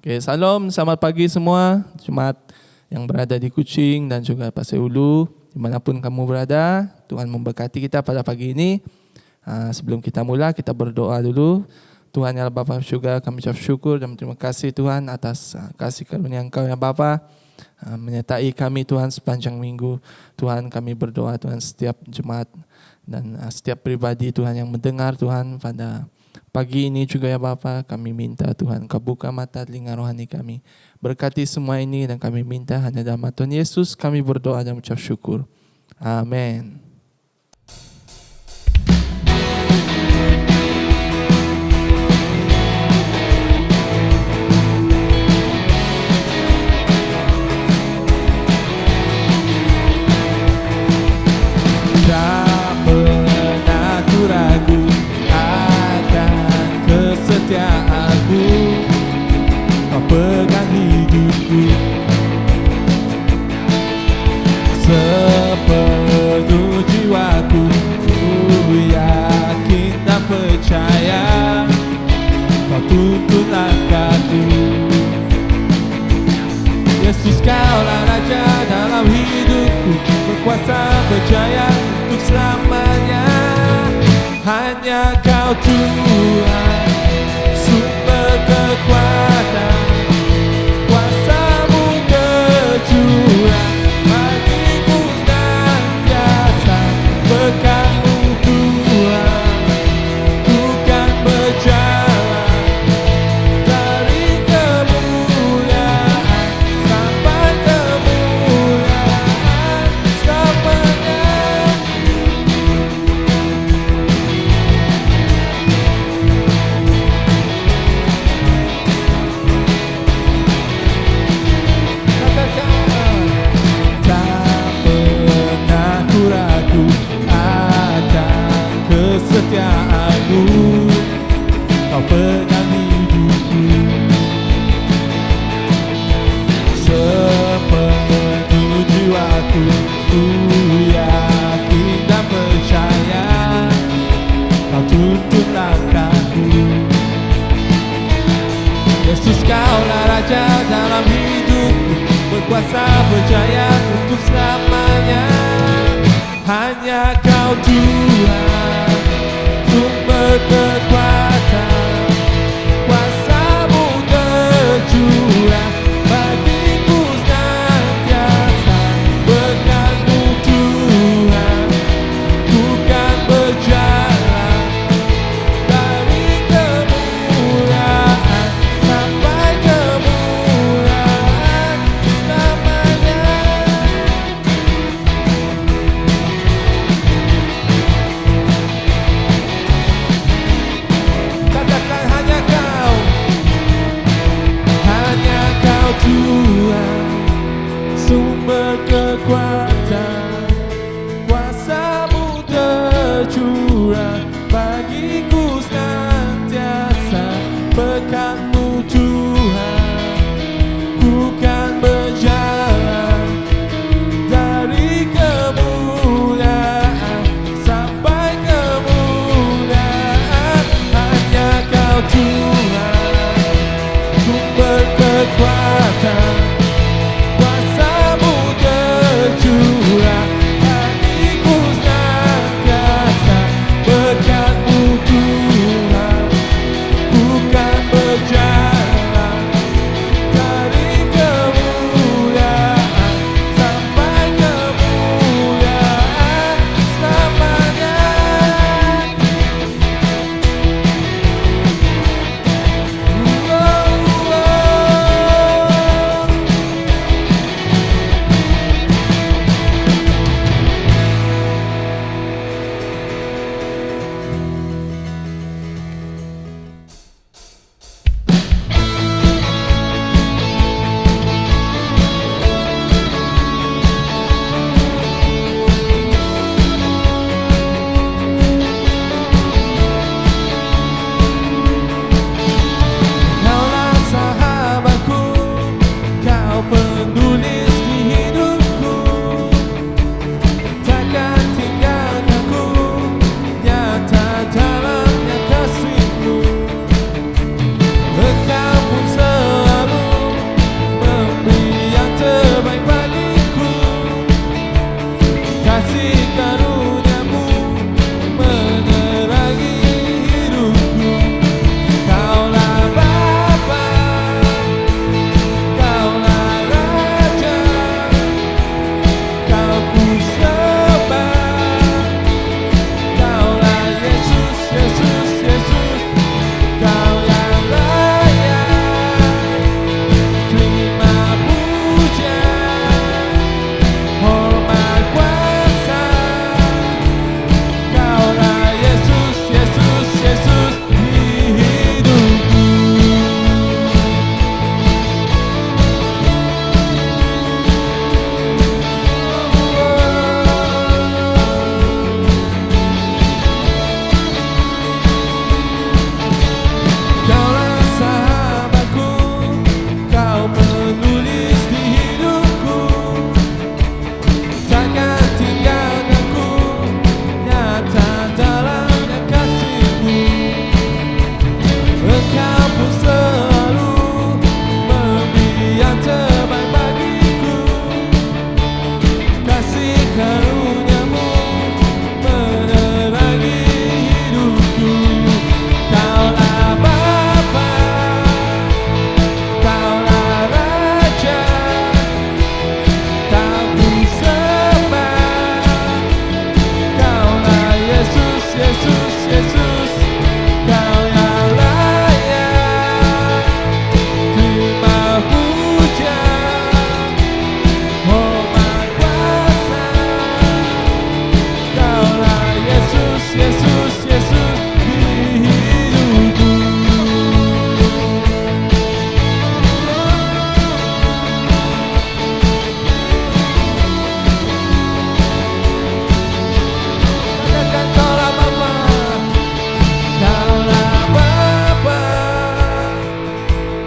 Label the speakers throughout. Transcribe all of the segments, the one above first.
Speaker 1: Oke, salam, selamat pagi semua. Jemaat yang berada di Kuching dan juga Pasir Ulu, dimanapun kamu berada, Tuhan memberkati kita pada pagi ini. Sebelum kita mula, kita berdoa dulu. Tuhan ya Bapa surga, kami ucap syukur dan terima kasih Tuhan atas kasih karunia Engkau ya Bapa, menyertai kami Tuhan sepanjang minggu. Tuhan, kami berdoa Tuhan setiap jemaat dan setiap pribadi Tuhan yang mendengar Tuhan pada pagi ini juga ya Bapa, kami minta Tuhan Kau buka mata telinga rohani kami. Berkati semua ini dan kami minta hanya dalam nama Tuhan Yesus kami berdoa dan mengucap syukur. Amin. Tak pernah ku ragu kesetiaanmu, Kau pegang hidupku sepenuh jiwaku. Ku yakin dan percaya Kau tuntun langkahku. Yesus, Kaulah Raja dalam hidupku, berkuasa berjaya untuk selamanya. Hanya Kau Tuhan, sumber kekuatan, kuasa-Mu tercurah bagiku senantiasa. Berkat-Mu Tuhan, ku kan berjalan dari kemuliaan sampai kemuliaan selamanya. Kesetiaanmu, Kau pegang hidupku sepenuh jiwaku. Ku yakin dan percaya Kau tuntun langkahku. Yesus, Kaulah Raja dalam hidupku, berkuasa berjaya untuk selamanya. Hanya Kau Tuhan, sumber kekuatan, kuasa-Mu tercurah bagiku senantiasa. Berkat-Mu Tuhan, ku kan berjalan dari kemuliaan sampai kemuliaan selamanya.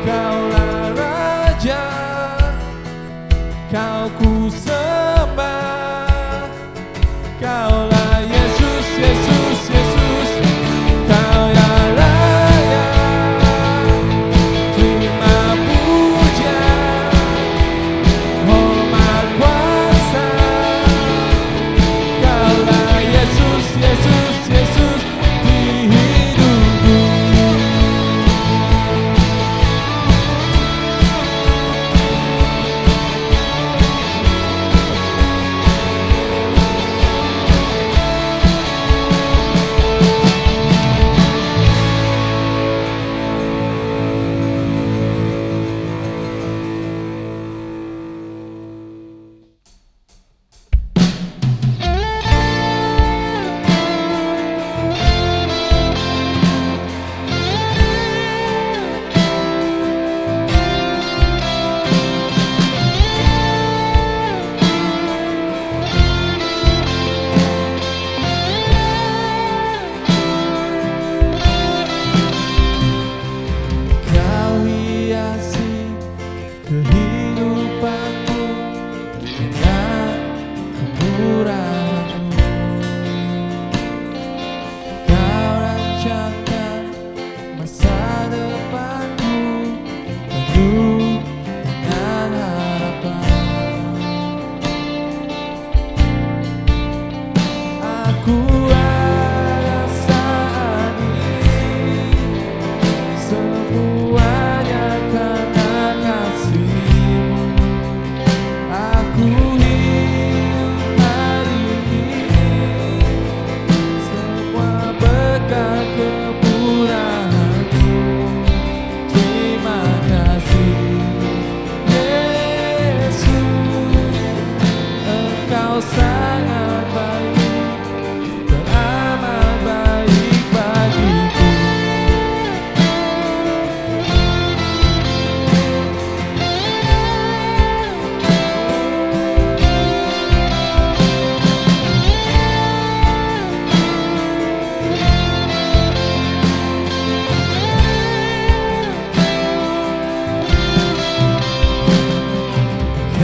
Speaker 1: Kaulah Raja, Kau ku sembah. Kaulah Yesus, Yesus, Yesus. Kau yang layak terima puja, hormat kuasa. Kaulah Yesus, Yesus, Yesus di hidupku. Kau hiasi kehidupanku dengan kemurahan-Mu. Kau rancangkan masa depanku penuh dengan harapan. Aku ada saat ini, semuanya karena kasih-Mu. Aku hidup hari ini, semua berkat kemurahan-Mu. Terima kasih Yesus, Engkau sangat baik, teramat baik bagiku.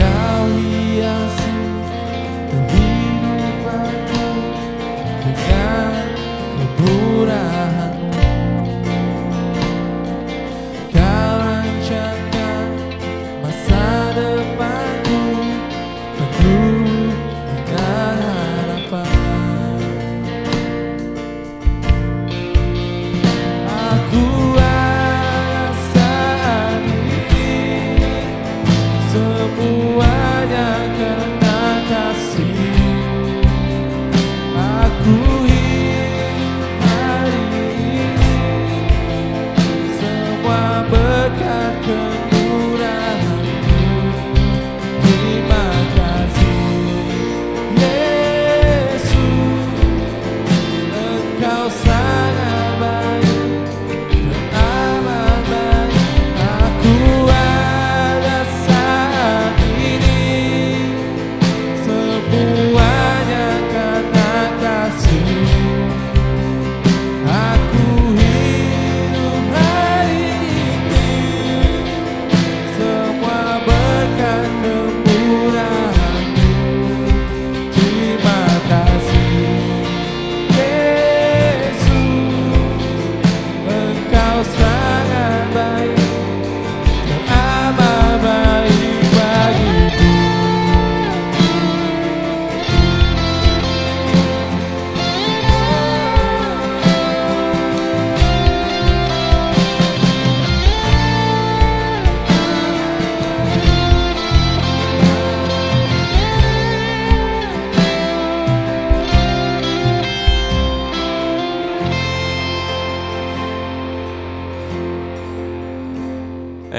Speaker 1: Kau hiasi kehidupanku dengan kemurahan-Mu. Kau rancangkan masa depanku penuh dengan harapan. Aku ada saat ini, semuanya karena kasih-Mu. Aku hidup hari ini, semua berkat kemurahan-Mu. Terima kasih Yesus, Engkau sangat baik, teramat baik. Aku ada saat ini, semuanya karena kasih-Mu. Aku hidup hari ini, semua berkat kemurahan-Mu. Terima kasih Yesus, Engkau sangat baik, teramat baik bagiku.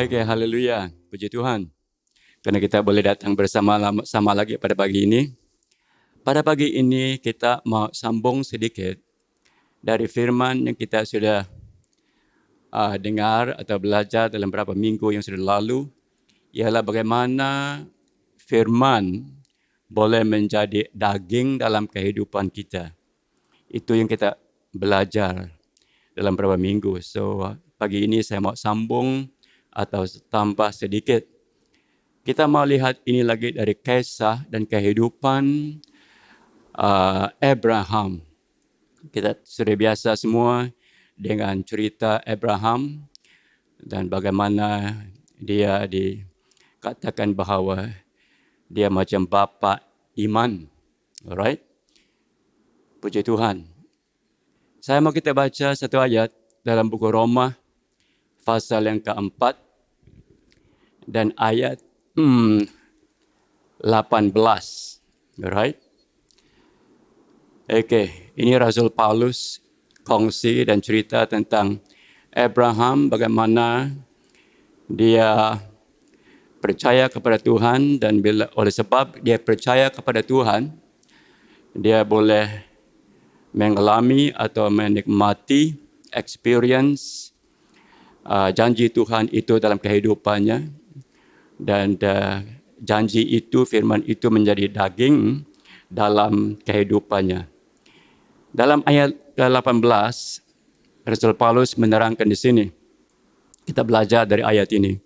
Speaker 2: Oke, haleluya. Puji Tuhan. Karena kita boleh datang bersama-sama lagi pada pagi ini. Pada pagi ini kita mau sambung sedikit dari firman yang kita sudah dengar atau belajar dalam beberapa minggu yang sudah lalu. Ialah bagaimana firman boleh menjadi daging dalam kehidupan kita. Itu yang kita belajar dalam beberapa minggu. So, pagi ini saya mau sambung atau tambah sedikit. Kita mau lihat ini lagi dari kisah dan kehidupan Abraham. Kita sudah biasa semua dengan cerita Abraham dan bagaimana dia dikatakan bahawa dia macam bapa iman. Alright? Puji Tuhan. Saya mau kita baca satu ayat dalam buku Roma pasal yang keempat dan ayat 18. Alright? Okay, ini Rasul Paulus kongsi dan cerita tentang Abraham, bagaimana dia percaya kepada Tuhan dan oleh sebab dia percaya kepada Tuhan, dia boleh mengalami atau menikmati experience janji Tuhan itu dalam kehidupannya, dan janji itu, firman itu menjadi daging dalam kehidupannya. Dalam ayat ke-18, Rasul Paulus menerangkan di sini. Kita belajar dari ayat ini.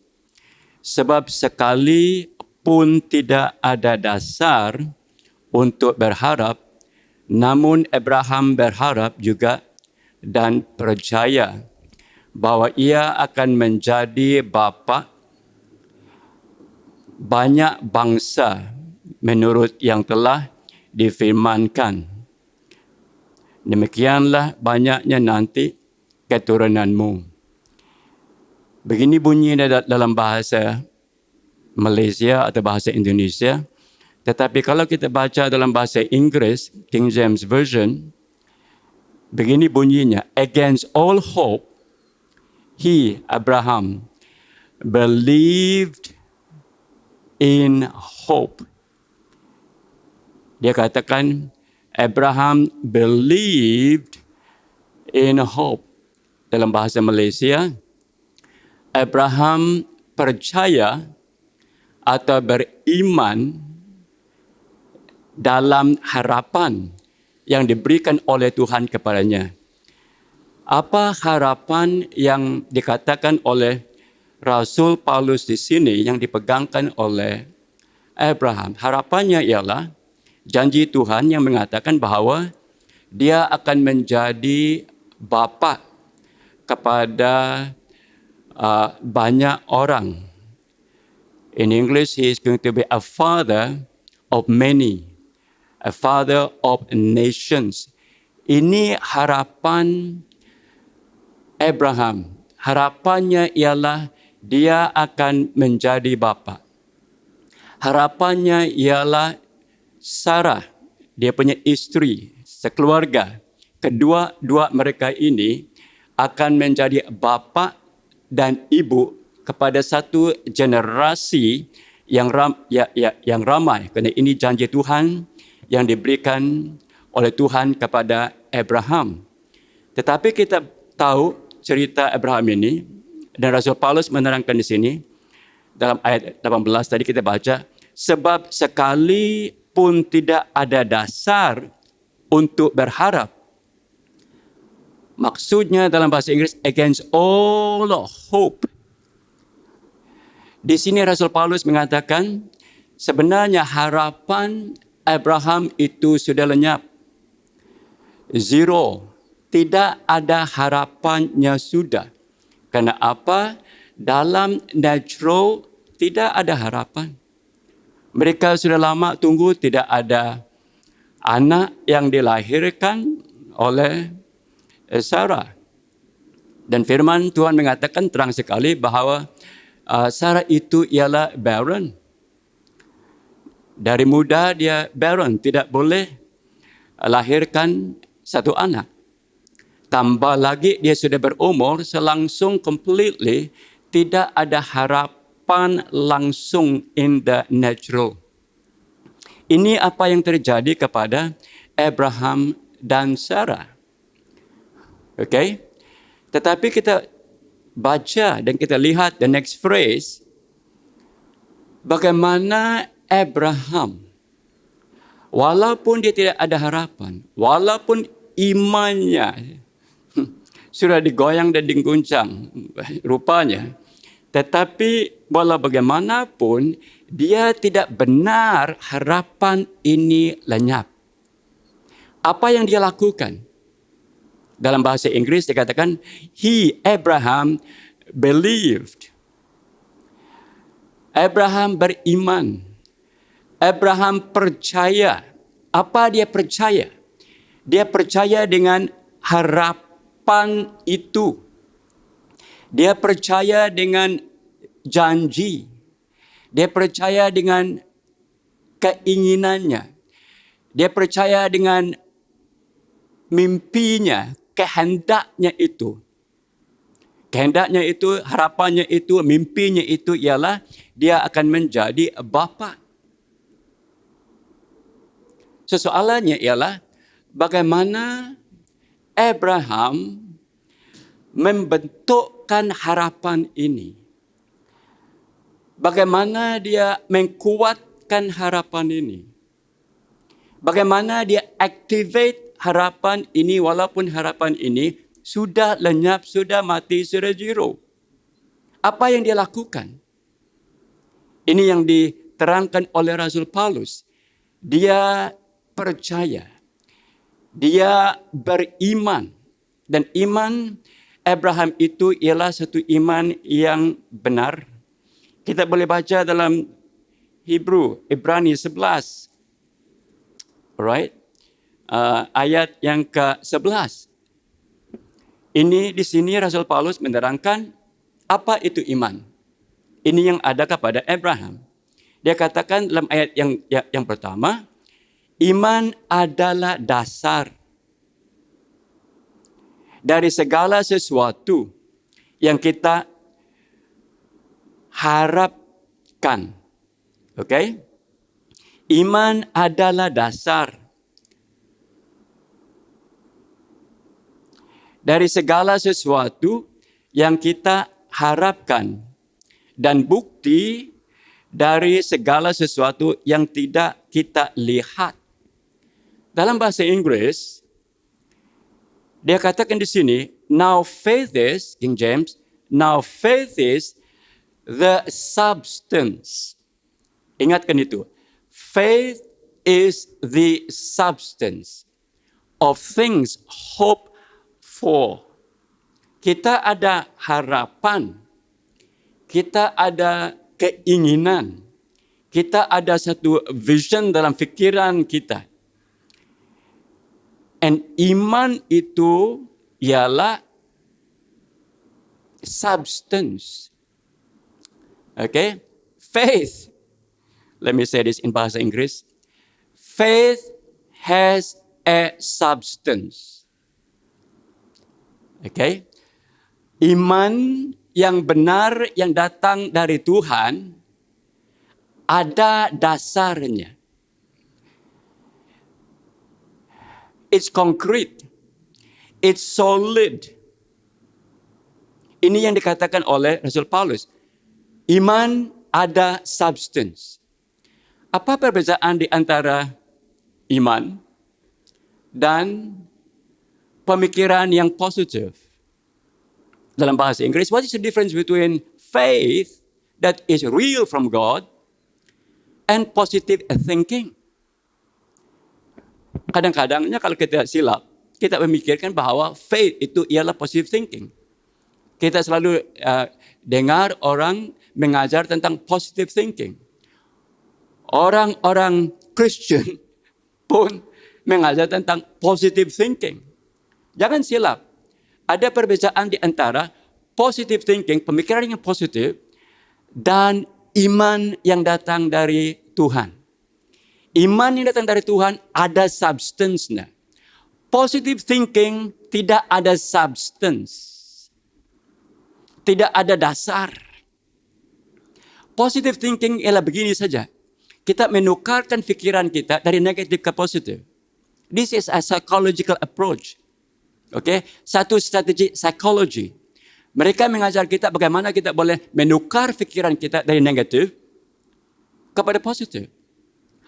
Speaker 2: Sebab sekali pun tidak ada dasar untuk berharap, namun Abraham berharap juga dan percaya bahwa ia akan menjadi bapa banyak bangsa menurut yang telah difirmankan. Demikianlah banyaknya nanti keturunanmu. Begini bunyi dalam bahasa Malaysia atau bahasa Indonesia. Tetapi kalau kita baca dalam bahasa Inggris, King James Version, begini bunyinya. Against all hope, he, Abraham, believed in hope. Dia katakan, Abraham believed in hope. Dalam bahasa Malaysia, Abraham percaya atau beriman dalam harapan yang diberikan oleh Tuhan kepadanya. Apa harapan yang dikatakan oleh Rasul Paulus di sini yang dipegangkan oleh Abraham? Harapannya ialah janji Tuhan yang mengatakan bahawa dia akan menjadi bapa kepada banyak orang. In English, he is going to be a father of many, a father of nations. Ini harapan Abraham. Harapannya ialah dia akan menjadi bapa. Harapannya ialah Sarah, dia punya isteri, sekeluarga, kedua-dua mereka ini akan menjadi bapa dan ibu kepada satu generasi yang ramai. Kerana ini janji Tuhan yang diberikan oleh Tuhan kepada Abraham. Tetapi kita tahu cerita Abraham ini, dan Rasul Paulus menerangkan di sini, dalam ayat 18 tadi kita baca, sebab sekali pun tidak ada dasar untuk berharap. Maksudnya dalam bahasa Inggris, against all hope. Di sini Rasul Paulus mengatakan, sebenarnya harapan Abraham itu sudah lenyap. Zero. Tidak ada harapannya sudah. Karena apa? Dalam natural tidak ada harapan. Mereka sudah lama tunggu, tidak ada anak yang dilahirkan oleh Sarah. Dan firman Tuhan mengatakan terang sekali bahawa Sarah itu ialah barren. Dari muda dia barren, tidak boleh lahirkan satu anak. Tambah lagi dia sudah berumur, selangsung completely tidak ada harapan langsung in the natural. Ini apa yang terjadi kepada Abraham dan Sarah. Okay? Tetapi kita baca dan kita lihat the next phrase, bagaimana Abraham, walaupun dia tidak ada harapan, walaupun imannya sudah digoyang dan diguncang rupanya, Tetapi walau bagaimanapun, dia tidak benar harapan ini lenyap. Apa yang dia lakukan? Dalam bahasa Inggris dikatakan, Abraham, believed. Abraham beriman. Abraham percaya. Apa dia percaya? Dia percaya dengan harapan itu. Dia percaya dengan janji. Dia percaya dengan keinginannya. Dia percaya dengan mimpinya, kehendaknya itu. Kehendaknya itu, harapannya itu, mimpinya itu ialah dia akan menjadi bapa. Soalannya ialah bagaimana Abraham membentukkan harapan ini. Bagaimana dia menguatkan harapan ini. Bagaimana dia activate harapan ini walaupun harapan ini sudah lenyap, sudah mati, sudah zero. Apa yang dia lakukan? Ini yang diterangkan oleh Rasul Paulus. Dia percaya. Dia beriman. Dan iman Abraham itu ialah satu iman yang benar. Kita boleh baca dalam Ibrani 11. Alright? Ayat yang ke-11. Ini di sini Rasul Paulus menerangkan apa itu iman. Ini yang ada kepada Abraham. Dia katakan dalam ayat yang pertama, iman adalah dasar dari segala sesuatu yang kita harapkan. Okay? Iman adalah dasar dari segala sesuatu yang kita harapkan dan bukti dari segala sesuatu yang tidak kita lihat. Dalam bahasa Inggris, dia katakan di sini, now faith is, King James, now faith is the substance. Ingatkan itu. Faith is the substance of things hoped for. Kita ada harapan. Kita ada keinginan. Kita ada satu vision dalam fikiran kita. And iman itu ialah substance. Okay? Faith. Let me say this in bahasa Inggris. Faith has a substance. Okay? Iman yang benar yang datang dari Tuhan ada dasarnya. It's concrete. It's solid. Ini yang dikatakan oleh Rasul Paulus. Iman ada substance. Apa perbezaan di antara iman dan pemikiran yang positif? Dalam bahasa Inggris, what is the difference between faith that is real from God and positive thinking? Kadang-kadangnya kalau kita silap, kita memikirkan bahwa faith itu ialah positive thinking. Kita selalu dengar orang mengajar tentang positive thinking. Orang-orang Christian pun mengajar tentang positive thinking. Jangan silap. Ada perbedaan di antara positive thinking, pemikiran yang positif, dan iman yang datang dari Tuhan. Iman yang datang dari Tuhan ada substance-nya. Positive thinking tidak ada substance. Tidak ada dasar. Positive thinking ialah begini saja. Kita menukarkan pikiran kita dari negatif ke positif. This is a psychological approach. Okay? Satu strategi psikologi. Mereka mengajar kita bagaimana kita boleh menukar pikiran kita dari negatif kepada positif.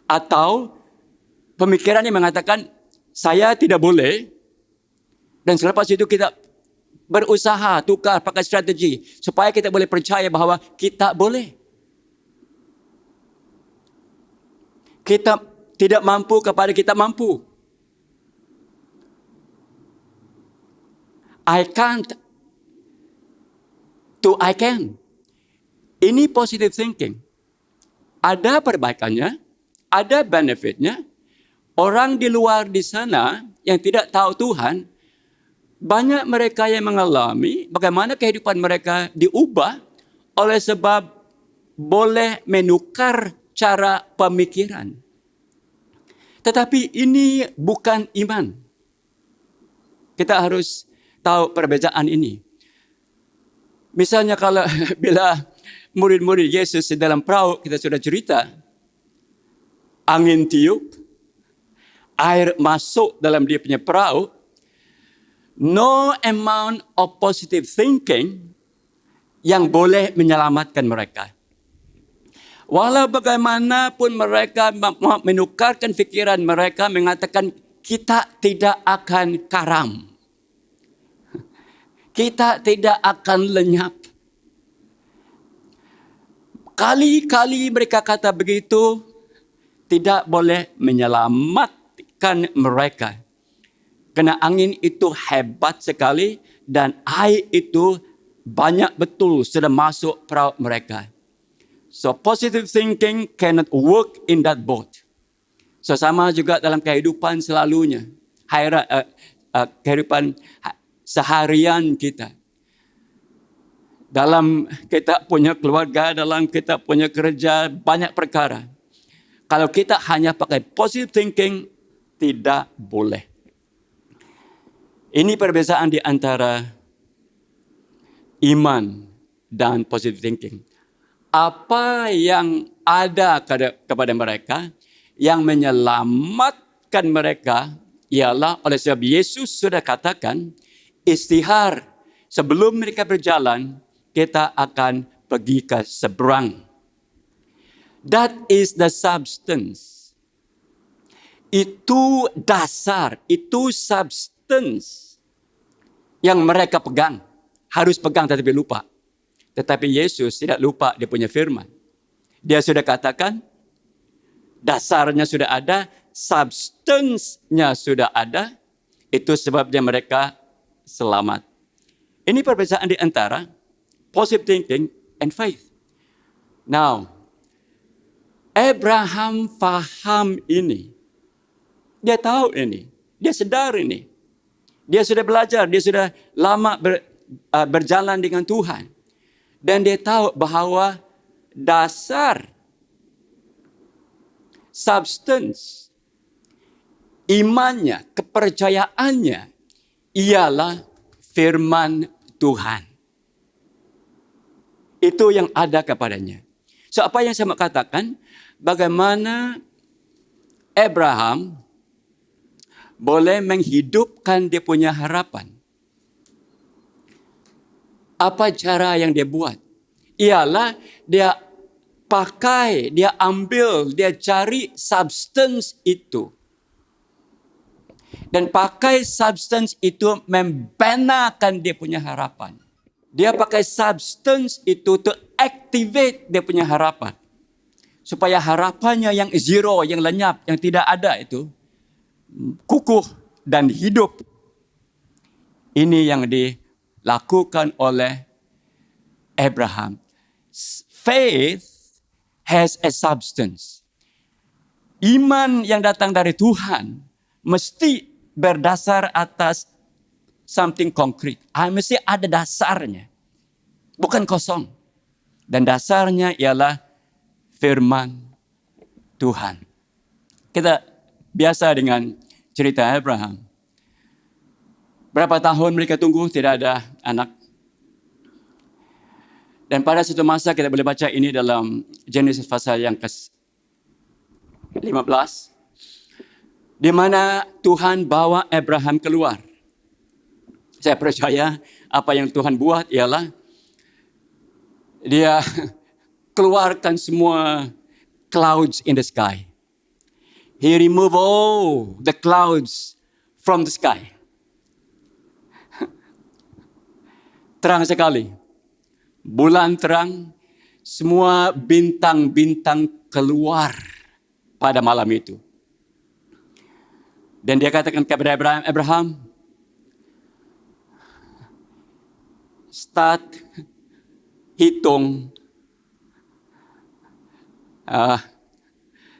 Speaker 2: Atau pemikiran yang mengatakan saya tidak boleh dan selepas itu kita berusaha, tukar, pakai strategi supaya kita boleh percaya bahawa kita boleh. Kita tidak mampu kepada kita mampu. I can't to I can. Ini positive thinking. Ada perbaikannya, ada benefitnya. Orang di luar di sana yang tidak tahu Tuhan, banyak mereka yang mengalami bagaimana kehidupan mereka diubah oleh sebab boleh menukar cara pemikiran. Tetapi ini bukan iman. Kita harus tahu perbezaan ini. Misalnya kalau bila murid-murid Yesus di dalam perahu, kita sudah cerita, angin tiup, air masuk dalam dia punya perahu, no amount of positive thinking yang boleh menyelamatkan mereka. Walau bagaimanapun mereka menukarkan fikiran mereka, mengatakan kita tidak akan karam. Kita tidak akan lenyap. Kali-kali mereka kata begitu, tidak boleh menyelamatkan mereka. Kerana angin itu hebat sekali dan air itu banyak betul sudah masuk perahu mereka. So positive thinking cannot work in that boat. So sama juga dalam kehidupan selalunya. Kehidupan seharian kita. Dalam kita punya keluarga, dalam kita punya kerja, banyak perkara. Kalau kita hanya pakai positive thinking, tidak boleh. Ini perbezaan di antara iman dan positive thinking. Apa yang ada kepada mereka, yang menyelamatkan mereka, ialah oleh sebab Yesus sudah katakan, istihar sebelum mereka berjalan, kita akan pergi ke seberang. That is the substance. Itu dasar, itu substance yang mereka pegang. Harus pegang tetapi lupa. Tetapi Yesus tidak lupa dia punya firman. Dia sudah katakan, dasarnya sudah ada, substance-nya sudah ada, itu sebabnya mereka selamat. Ini perbezaan di antara positive thinking and faith. Now, Abraham faham ini. Dia tahu ini. Dia sedar ini. Dia sudah belajar. Dia sudah lama berjalan dengan Tuhan. Dan dia tahu bahawa dasar, substance, imannya, kepercayaannya ialah firman Tuhan. Itu yang ada kepadanya. So apa yang saya mau katakan, bagaimana Abraham boleh menghidupkan dia punya harapan. Apa cara yang dia buat? Ialah dia pakai, dia ambil, dia cari substance itu. Dan pakai substance itu membenakan dia punya harapan. Dia pakai substance itu to activate dia punya harapan. Supaya harapannya yang zero, yang lenyap, yang tidak ada itu kukuh dan hidup. Ini yang dilakukan oleh Abraham. Faith has a substance. Iman yang datang dari Tuhan mesti berdasar atas something concrete. Mesti ada dasarnya. Bukan kosong. Dan dasarnya ialah firman Tuhan. Kita biasa dengan cerita Abraham. Berapa tahun mereka tunggu tidak ada anak. Dan pada suatu masa kita boleh baca ini dalam Genesis pasal yang ke-15. Di mana Tuhan bawa Abraham keluar. Saya percaya apa yang Tuhan buat ialah dia keluarkan semua clouds in the sky. He removed all the clouds from the sky. terang sekali. Bulan terang, semua bintang-bintang keluar pada malam itu. Dan dia katakan kepada Abraham, start hitung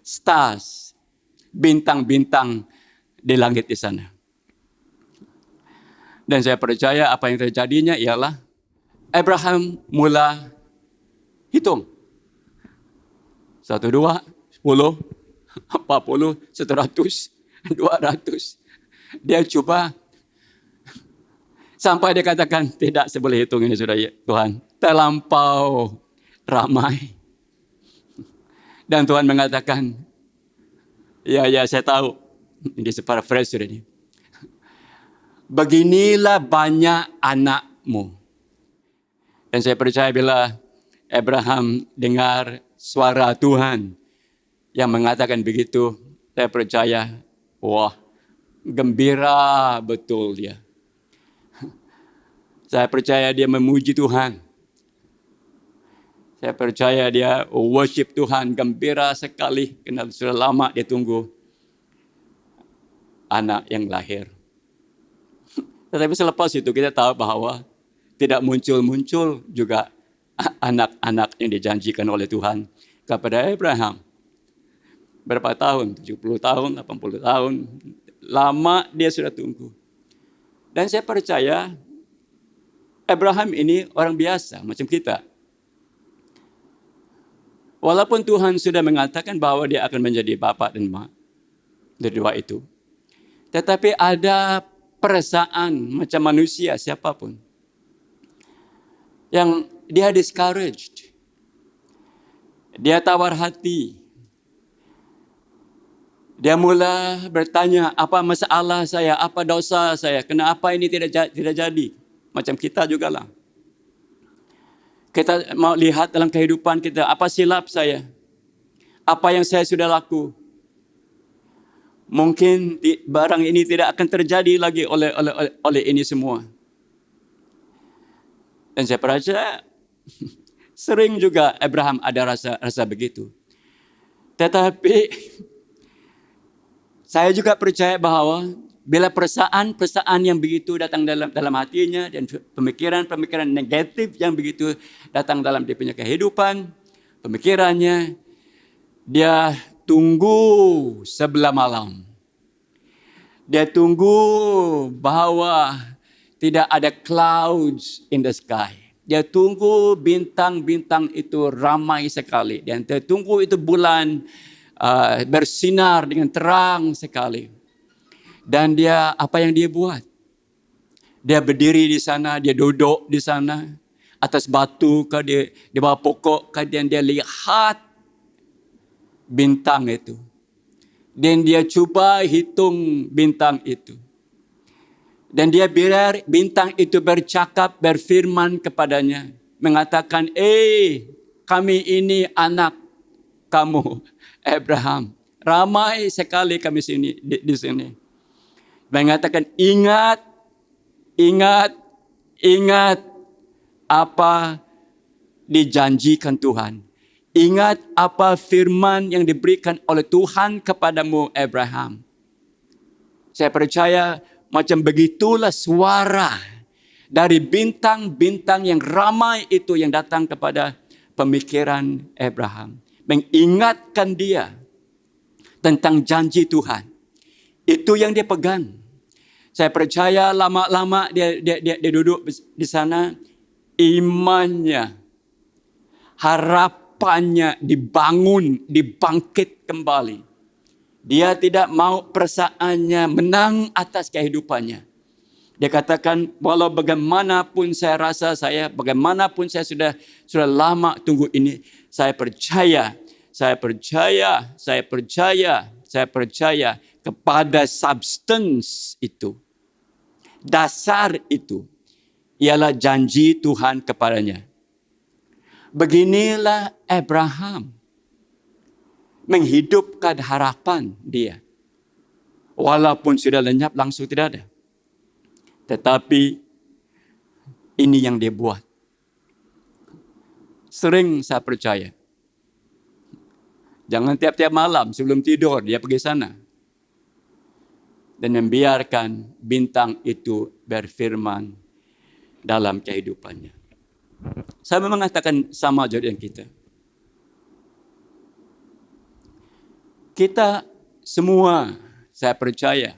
Speaker 2: stars, bintang-bintang di langit di sana. Dan saya percaya apa yang terjadinya ialah Abraham mula hitung. 1, 2, 10, 40, 100, 200. Dia coba sampai dia katakan, tidak, saya boleh hitung ini sudah ya Tuhan. Terlampau ramai. Dan Tuhan mengatakan, ya saya tahu. Ini paraphrase sudah ini. Beginilah banyak anakmu. Dan saya percaya bila Abraham dengar suara Tuhan yang mengatakan begitu, saya percaya, wah, gembira betul dia. Saya percaya dia memuji Tuhan. Saya percaya dia worship Tuhan, gembira sekali. Karena sudah lama dia tunggu anak yang lahir. Tetapi selepas itu kita tahu bahwa tidak muncul-muncul juga anak-anak yang dijanjikan oleh Tuhan kepada Abraham. Berapa tahun? 70 tahun, 80 tahun. Lama dia sudah tunggu. Dan saya percaya Abraham ini orang biasa macam kita. Walaupun Tuhan sudah mengatakan bahwa dia akan menjadi bapa dan mak dari dua itu. Tetapi ada perasaan macam manusia siapapun yang dia discouraged. Dia tawar hati. Dia mula bertanya, apa masalah saya, apa dosa saya, kenapa ini tidak jadi? Macam kita juga lah. Kita mau lihat dalam kehidupan kita, apa silap saya? Apa yang saya sudah laku? Mungkin barang ini tidak akan terjadi lagi oleh ini semua. Dan saya percaya sering juga Abraham ada rasa begitu. Tetapi saya juga percaya bahwa bila perasaan yang begitu datang dalam hatinya dan pemikiran negatif yang begitu datang dalam dia punya kehidupan, pemikirannya, dia tunggu sebelah malam. Dia tunggu bahwa tidak ada clouds in the sky. Dia tunggu bintang-bintang itu ramai sekali. Dan dia tunggu itu bulan bersinar dengan terang sekali. Dan dia, apa yang dia buat? Dia berdiri di sana, dia duduk di sana. Atas batu, di bawah pokok, dan dia lihat bintang itu. Dan dia cuba hitung bintang itu. Dan dia biar bintang itu bercakap, berfirman kepadanya. Mengatakan, kami ini anak kamu, Abraham. Ramai sekali kami di sini. Mengatakan, ingat apa dijanjikan Tuhan. Ingat apa firman yang diberikan oleh Tuhan kepadamu, Abraham. Saya percaya macam begitulah suara dari bintang-bintang yang ramai itu yang datang kepada pemikiran Abraham. Mengingatkan dia tentang janji Tuhan. Itu yang dia pegang. Saya percaya lama-lama dia duduk di sana, imannya, harapannya dibangun, dibangkit kembali. Dia tidak mau perasaannya menang atas kehidupannya. Dia katakan, walau bagaimanapun saya rasa bagaimanapun saya sudah lama tunggu ini, saya percaya kepada substance itu. Dasar itu ialah janji Tuhan kepadanya. Beginilah Abraham menghidupkan harapan dia. Walaupun sudah lenyap langsung tidak ada. Tetapi Ini yang dia buat. Sering saya percaya. Jangan tiap-tiap malam sebelum tidur dia pergi sana. Dan membiarkan bintang itu berfirman dalam kehidupannya. Saya mengatakan sama juga dengan kita. Kita semua, saya percaya,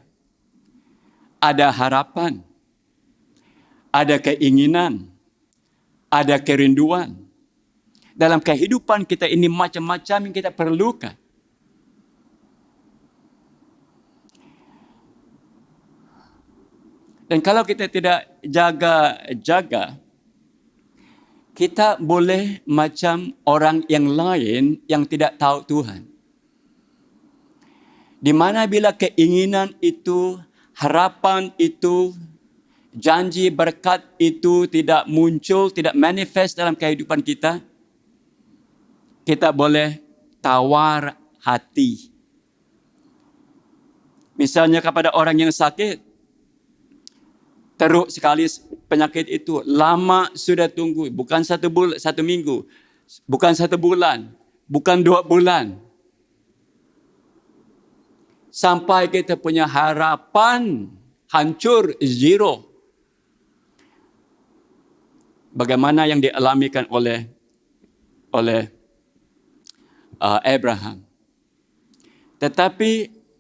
Speaker 2: ada harapan, ada keinginan, ada kerinduan. Dalam kehidupan kita ini macam-macam yang kita perlukan. Dan kalau kita tidak jaga-jaga, kita boleh macam orang yang lain yang tidak tahu Tuhan. Di mana bila keinginan itu, harapan itu, janji berkat itu tidak muncul, tidak manifest dalam kehidupan kita, kita boleh tawar hati. Misalnya kepada orang yang sakit, teruk sekali penyakit itu, lama sudah tunggu, bukan 1 minggu, bukan 1 bulan, bukan 2 bulan. Sampai kita punya harapan hancur, zero. Bagaimana yang dialamikan oleh Abraham. Tetapi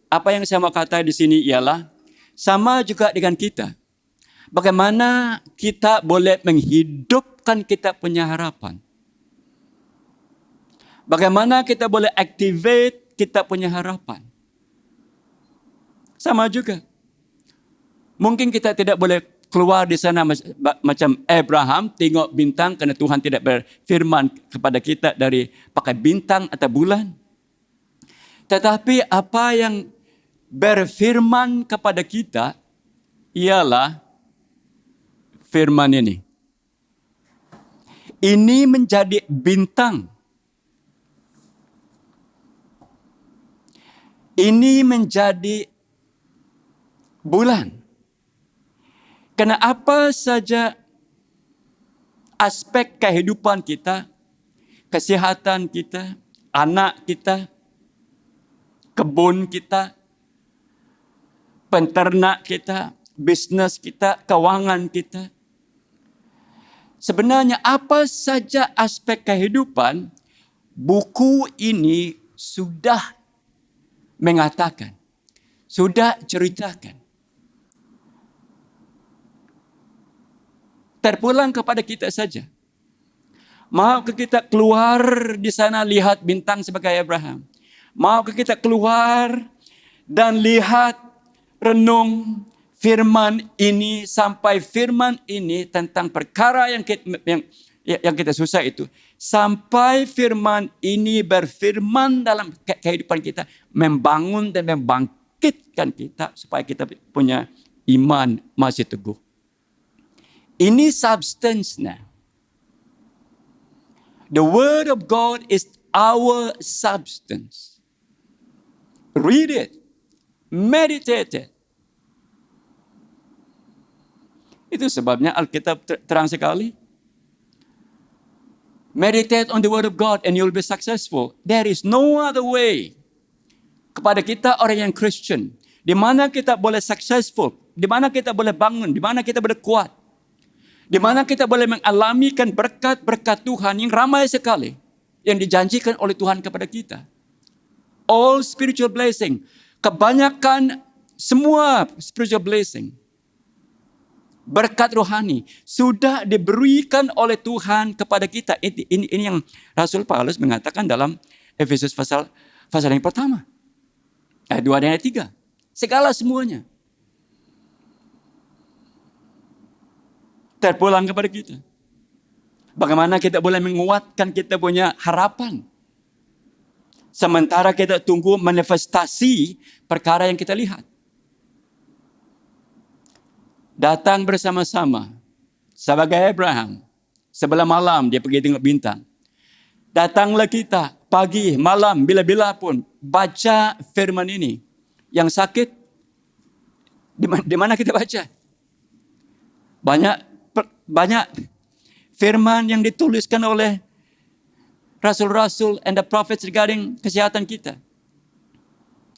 Speaker 2: apa yang saya mau kata di sini ialah sama juga dengan kita. Bagaimana kita boleh menghidupkan kita punya harapan? Bagaimana kita boleh activate kita punya harapan? Sama juga. Mungkin kita tidak boleh keluar di sana macam Abraham, tengok bintang karena Tuhan tidak berfirman kepada kita dari pakai bintang atau bulan. Tetapi apa yang berfirman kepada kita ialah firman ini. Ini menjadi bintang. Ini menjadi bulan. Karena apa saja aspek kehidupan kita, kesehatan kita, anak kita, kebun kita, penternak kita, bisnes kita, keuangan kita. Sebenarnya apa saja aspek kehidupan, buku ini sudah mengatakan, sudah ceritakan. Terpulang kepada kita saja. Maukah kita keluar di sana lihat bintang sebagai Abraham? Maukah kita keluar dan lihat, renung firman ini sampai firman ini tentang perkara yang kita susah itu. Sampai firman ini berfirman dalam kehidupan kita, membangun dan membangkitkan kita supaya kita punya iman masih teguh. Ini substance-nya. The word of God is our substance. Read it. Meditate it. Itu sebabnya Alkitab terang sekali. Meditate on the word of God and you'll be successful. There is no other way. Kepada kita orang yang Christian, di mana kita boleh successful, di mana kita boleh bangun, di mana kita boleh kuat. Di mana kita boleh mengalamikan berkat-berkat Tuhan yang ramai sekali. Yang dijanjikan oleh Tuhan kepada kita. All spiritual blessing. Kebanyakan semua spiritual blessing. Berkat rohani. Sudah diberikan oleh Tuhan kepada kita. Ini yang Rasul Paulus mengatakan dalam Efesus pasal yang pertama. Ayat 2 dan ayat 3. Segala semuanya. Terpulang kepada kita. Bagaimana kita boleh menguatkan kita punya harapan. Sementara kita tunggu manifestasi perkara yang kita lihat. Datang bersama-sama. Sebagai Abraham. Sebelah malam dia pergi tengok bintang. Datanglah kita pagi, malam, bila-bila pun. Baca firman ini. Yang sakit, di mana kita baca? Banyak banyak firman yang dituliskan oleh rasul-rasul and the prophets regarding kesehatan kita.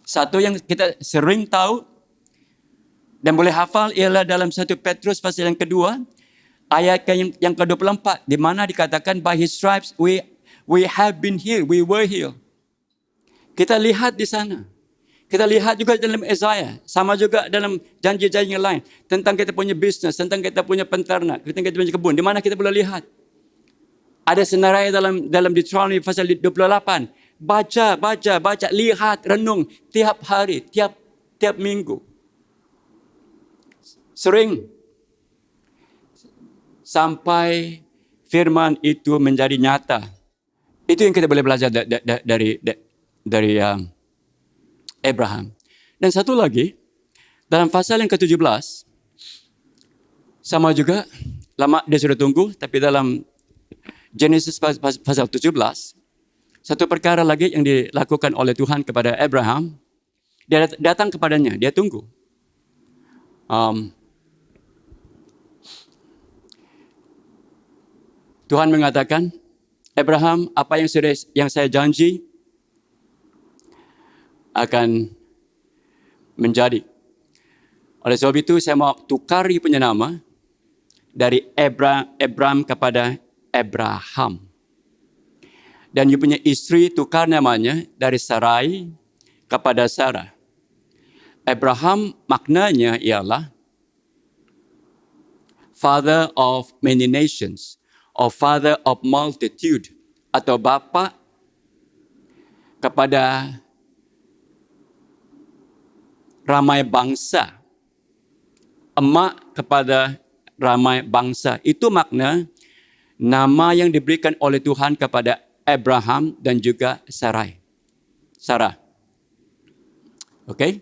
Speaker 2: Satu yang kita sering tahu dan boleh hafal ialah dalam 1 Petrus pasal yang kedua, ayat yang ke-24, di mana dikatakan by his stripes we have been healed, we were healed. Kita lihat di sana. Kita lihat juga dalam Isaiah, sama juga dalam janji-janji yang lain tentang kita punya bisnes, tentang kita punya penternak, tentang kita punya kebun, di mana kita boleh lihat. Ada senarai dalam Deuteronomy pasal 28. Baca, lihat, renung tiap hari, tiap minggu. Sering sampai firman itu menjadi nyata. Itu yang kita boleh belajar dari Abraham. Dan satu lagi, dalam pasal yang ke-17, sama juga, lama dia sudah tunggu, tapi dalam Genesis pasal 17, satu perkara lagi yang dilakukan oleh Tuhan kepada Abraham, dia datang kepadanya, dia tunggu. Tuhan mengatakan, Abraham, apa yang saya janji akan menjadi. Oleh sebab itu, saya mau tukar dia punya nama dari Abram kepada Abraham. Dan dia punya istri tukar namanya dari Sarai kepada Sarah. Abraham maknanya ialah father of many nations, or father of multitude, atau bapa kepada ramai bangsa. Emak kepada ramai bangsa. Itu makna nama yang diberikan oleh Tuhan kepada Abraham dan juga Sarah. Oke?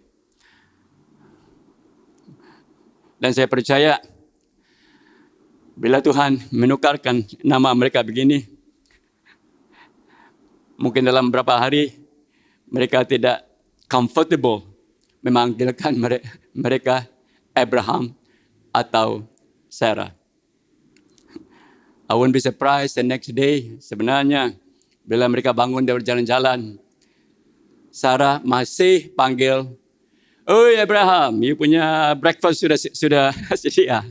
Speaker 2: Dan saya percaya bila Tuhan menukarkan nama mereka begini, mungkin dalam beberapa hari mereka tidak comfortable memanggilkan mereka Abraham atau Sarah. I won't be surprised the next day, sebenarnya bila mereka bangun dari berjalan-jalan, Sarah masih panggil, "Oi Abraham, you punya breakfast sudah sedia."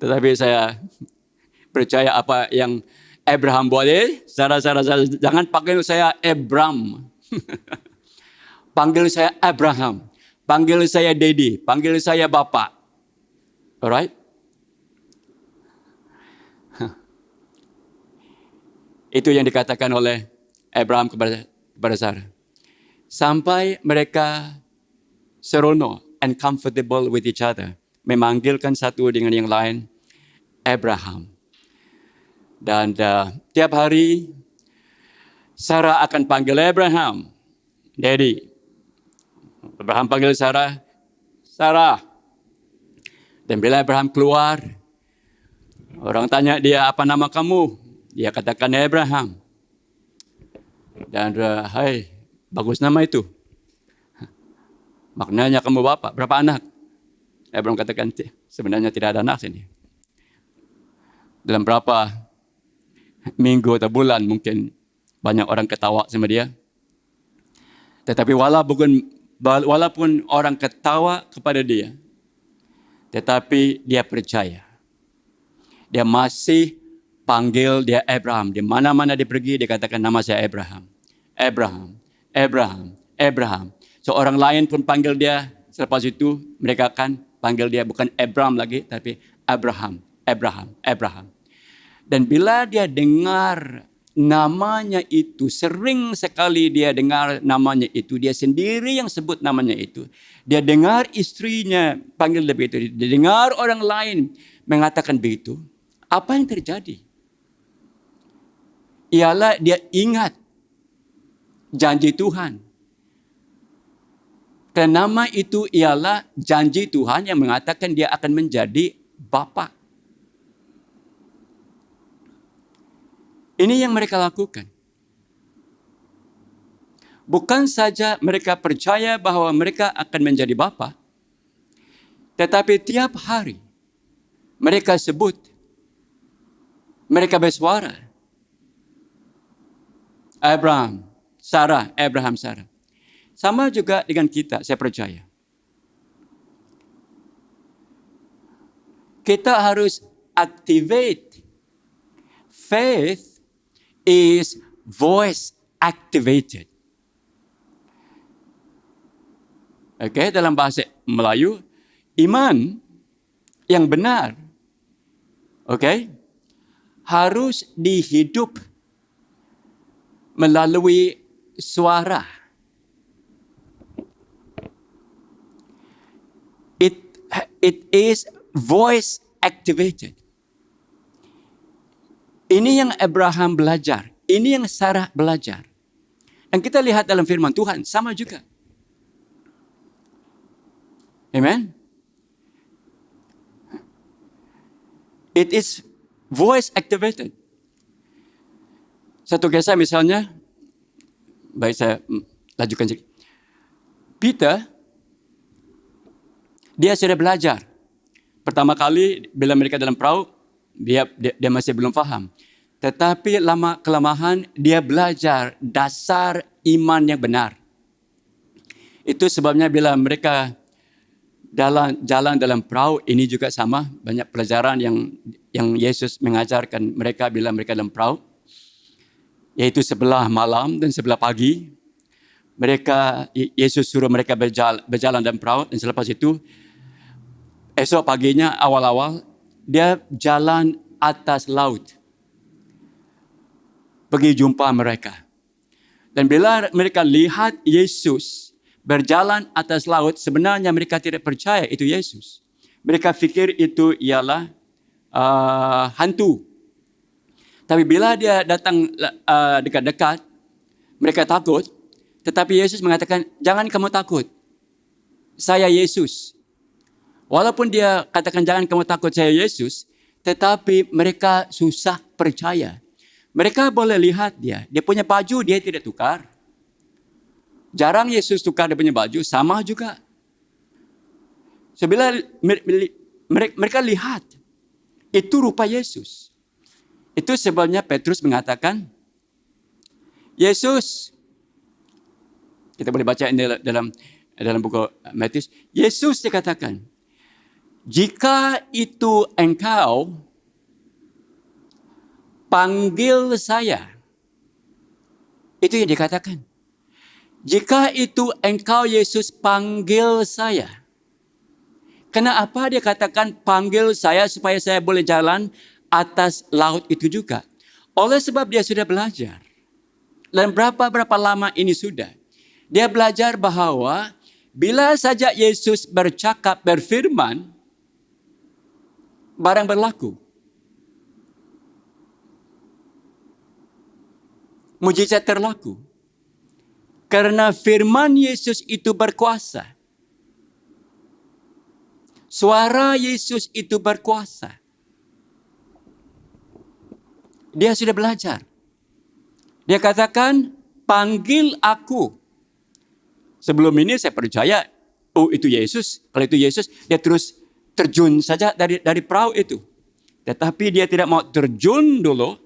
Speaker 2: Tetapi saya percaya apa yang Abraham boleh, Sarah, jangan panggil saya Abram. Panggil saya Abraham. Panggil saya Daddy. Panggil saya Bapak. Alright? Itu yang dikatakan oleh Abraham kepada Sarah. Sampai mereka serono and comfortable with each other. Memanggilkan satu dengan yang lain Abraham. Dan tiap hari Sarah akan panggil Abraham, Daddy. Abraham panggil Sarah. Dan bila Abraham keluar, orang tanya dia, apa nama kamu? Dia katakan Abraham. Dan hai, bagus nama itu. Maknanya kamu bapak, berapa anak? Abraham katakan, sebenarnya tidak ada anak sini. Dalam berapa minggu atau bulan mungkin banyak orang ketawa sama dia. Tetapi walaupun orang ketawa kepada dia, tetapi dia percaya. Dia masih panggil dia Abraham. Di mana-mana dia pergi, dia katakan nama saya Abraham. Abraham. So orang lain pun panggil dia, selepas itu mereka akan panggil dia bukan Abraham lagi, tapi Abraham. Dan bila dia dengar namanya itu, sering sekali dia dengar namanya itu, dia sendiri yang sebut namanya itu. Dia dengar istrinya panggil dia begitu, dia dengar orang lain mengatakan begitu. Apa yang terjadi? Ialah dia ingat janji Tuhan. Dan nama itu ialah janji Tuhan yang mengatakan dia akan menjadi bapa. Ini yang mereka lakukan. Bukan saja mereka percaya bahwa mereka akan menjadi bapa, Tetapi tiap hari mereka sebut, mereka bersuara. Abraham, Sarah. Sama juga dengan kita, saya percaya. Kita harus activate. Faith is voice activated. Okay, dalam bahasa Melayu, iman yang benar, okay, harus dihidup melalui suara. It is voice activated. Ini yang Abraham belajar. Ini yang Sarah belajar. Dan kita lihat dalam firman Tuhan, sama juga. Amen. It is voice activated. Satu kisah misalnya, baik saya lanjutkan sedikit. Peter, dia sudah belajar. Pertama kali bila mereka dalam perahu, dia masih belum faham. Tetapi lama-kelamaan dia belajar dasar iman yang benar. Itu sebabnya bila mereka jalan dalam perahu, ini juga sama. Banyak pelajaran yang Yesus mengajarkan mereka bila mereka dalam perahu. Yaitu sebelah malam dan sebelah pagi. Yesus suruh mereka berjalan dalam perahu. Dan selepas itu, esok paginya awal-awal, dia jalan atas laut. Pergi jumpa mereka. Dan bila mereka lihat Yesus berjalan atas laut, sebenarnya mereka tidak percaya itu Yesus. Mereka fikir itu ialah hantu. Tapi bila dia datang dekat-dekat, mereka takut. Tetapi Yesus mengatakan, jangan kamu takut. Saya Yesus. Walaupun dia katakan jangan kamu takut saya Yesus, tetapi mereka susah percaya. Mereka boleh lihat dia punya baju dia tidak tukar. Jarang Yesus tukar dia punya baju, sama juga. Sebila mereka lihat, itu rupa Yesus. Itu sebabnya Petrus mengatakan, Yesus, kita boleh baca ini dalam buku Matius, Yesus dikatakan, jika itu engkau, panggil saya. Itu yang dikatakan. Jika itu engkau Yesus, panggil saya. Kenapa dia katakan panggil saya supaya saya boleh jalan atas laut itu juga? Oleh sebab dia sudah belajar. Dan berapa lama ini sudah. Dia belajar bahwa bila saja Yesus bercakap, berfirman, barang berlaku. Mujizat terlaku. Karena firman Yesus itu berkuasa. Suara Yesus itu berkuasa. Dia sudah belajar. Dia katakan, panggil aku. Sebelum ini saya percaya, oh itu Yesus. Kalau itu Yesus, dia terus terjun saja dari perahu itu. Tetapi dia tidak mau terjun dulu.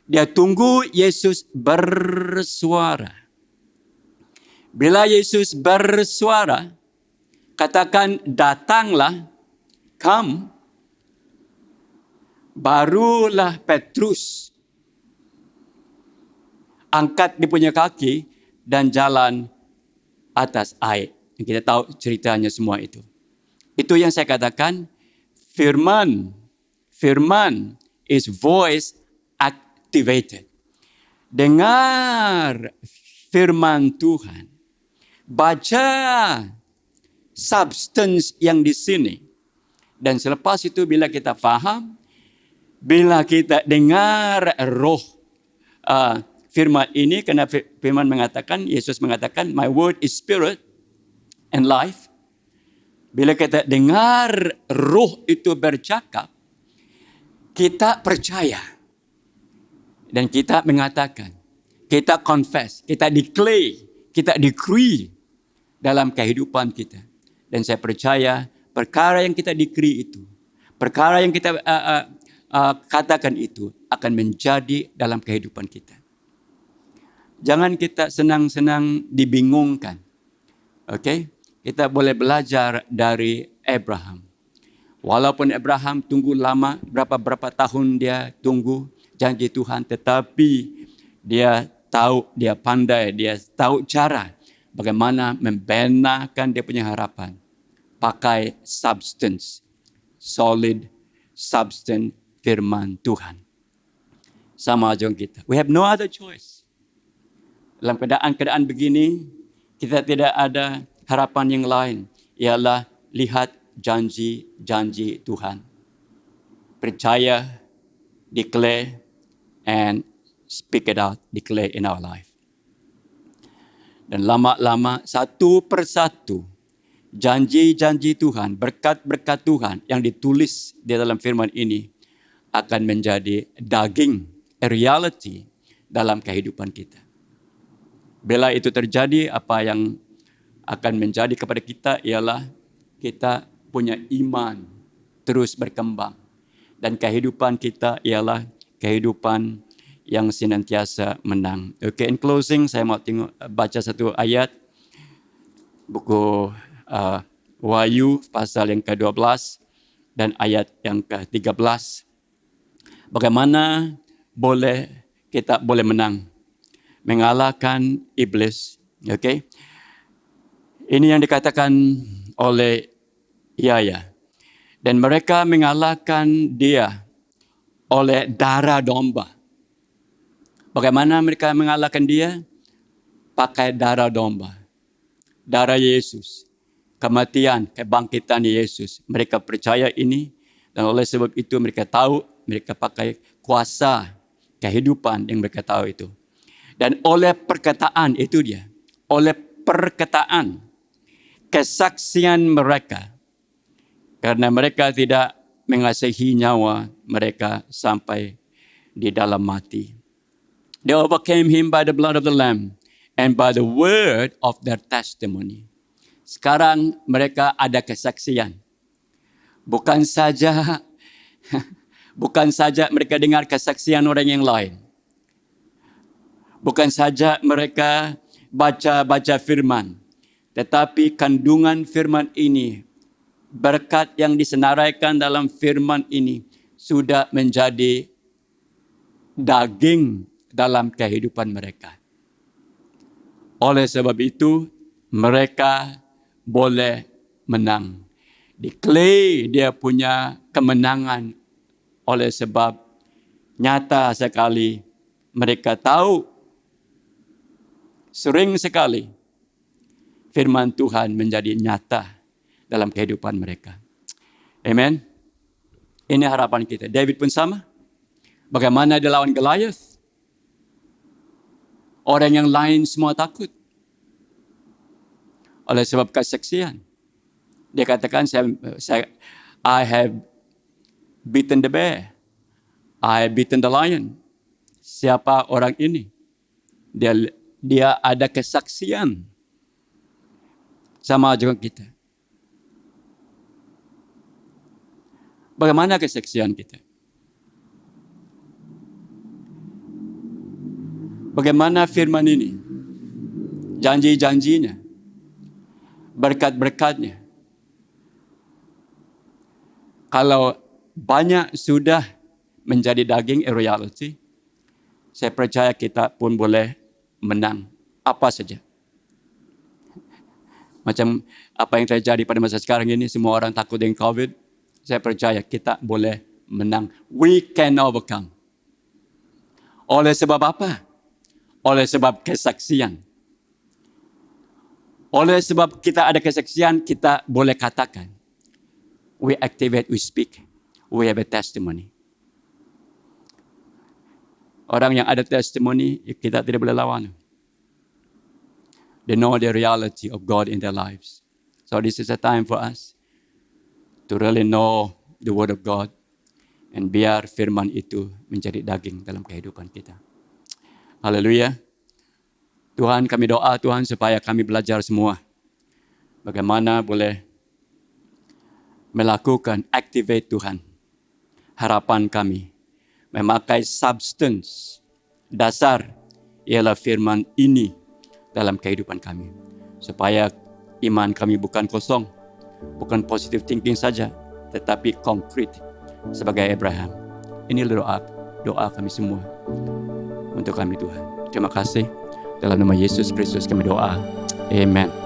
Speaker 2: Dia tunggu Yesus bersuara. Bila Yesus bersuara, katakan datanglah, come. Barulah Petrus angkat dia punya kaki dan jalan atas air. Kita tahu ceritanya semua itu. Itu yang saya katakan, firman is voice activated. Dengar firman Tuhan. Baca substance yang di sini. Dan selepas itu bila kita faham, bila kita dengar roh firman ini, karena firman mengatakan, Yesus mengatakan, my word is spirit and life. Bila kita dengar roh itu bercakap, kita percaya. Dan kita mengatakan, kita confess, kita declare, kita decree dalam kehidupan kita. Dan saya percaya perkara yang kita decree itu, perkara yang kita katakan itu akan menjadi dalam kehidupan kita. Jangan kita senang-senang dibingungkan. Okay? Kita boleh belajar dari Abraham. Walaupun Abraham tunggu lama, berapa tahun dia tunggu janji Tuhan, tetapi dia tahu, dia pandai, dia tahu cara bagaimana membenarkan dia punya harapan. Pakai substance, solid substance firman Tuhan. Sama aja kita. We have no other choice. Dalam keadaan begini, kita tidak ada harapan yang lain. Ialah lihat janji-janji Tuhan. Percaya, declare, and speak it out, declare in our life. Dan lama-lama, satu persatu, janji-janji Tuhan, berkat-berkat Tuhan yang ditulis di dalam firman ini akan menjadi daging, a reality dalam kehidupan kita. Bila itu terjadi, apa yang akan menjadi kepada kita ialah kita punya iman terus berkembang. Dan kehidupan kita ialah kehidupan yang senantiasa menang. Okay, in closing, saya mau baca satu ayat. Buku Wahyu pasal yang ke-12 dan ayat yang ke-13. Bagaimana kita boleh menang, mengalahkan iblis. Okay? Ini yang dikatakan oleh Yahya. Dan mereka mengalahkan dia oleh darah domba. Bagaimana mereka mengalahkan dia? Pakai darah domba. Darah Yesus. Kematian, kebangkitan Yesus. Mereka percaya ini. Dan oleh sebab itu mereka tahu, mereka pakai kuasa kehidupan yang mereka tahu itu. Dan oleh perkataan, itu dia. Oleh perkataan, kesaksian mereka. Karena mereka tidak mengasihi nyawa mereka sampai di dalam mati. They overcame him by the blood of the Lamb and by the word of their testimony. Sekarang mereka ada kesaksian. Bukan saja mereka dengar kesaksian orang yang lain. Bukan saja mereka baca firman. Tetapi kandungan firman ini, berkat yang disenaraikan dalam firman ini sudah menjadi daging dalam kehidupan mereka. Oleh sebab itu, mereka boleh menang. Declare dia punya kemenangan oleh sebab nyata sekali mereka tahu sering sekali firman Tuhan menjadi nyata dalam kehidupan mereka. Amen. Ini harapan kita. David pun sama. Bagaimana dia lawan Goliath? Orang yang lain semua takut. Oleh sebab kesaksian. Dia katakan, I have beaten the bear. I have beaten the lion. Siapa orang ini? Dia ada kesaksian. Sama juga kita. Bagaimana kesaksian kita? Bagaimana firman ini? Janji-janjinya. Berkat-berkatnya. Kalau banyak sudah menjadi daging reality, saya percaya kita pun boleh menang apa saja. Macam apa yang terjadi pada masa sekarang ini, semua orang takut dengan COVID. Saya percaya kita boleh menang. We can overcome. Oleh sebab apa? Oleh sebab kesaksian. Oleh sebab kita ada kesaksian, kita boleh katakan. We activate, we speak. We have a testimony. Orang yang ada testimony, kita tidak boleh lawan. They know the reality of God in their lives. So this is a time for us to really know the word of God. And biar firman itu menjadi daging dalam kehidupan kita. Haleluya. Tuhan, kami doa Tuhan supaya kami belajar semua. Bagaimana boleh melakukan activate Tuhan. Harapan kami memakai substance dasar ialah firman ini dalam kehidupan kami. Supaya iman kami bukan kosong, bukan positive thinking saja, tetapi konkret sebagai Abraham. Ini doa kami semua untuk kami Tuhan. Terima kasih. Dalam nama Yesus Kristus kami doa. Amen.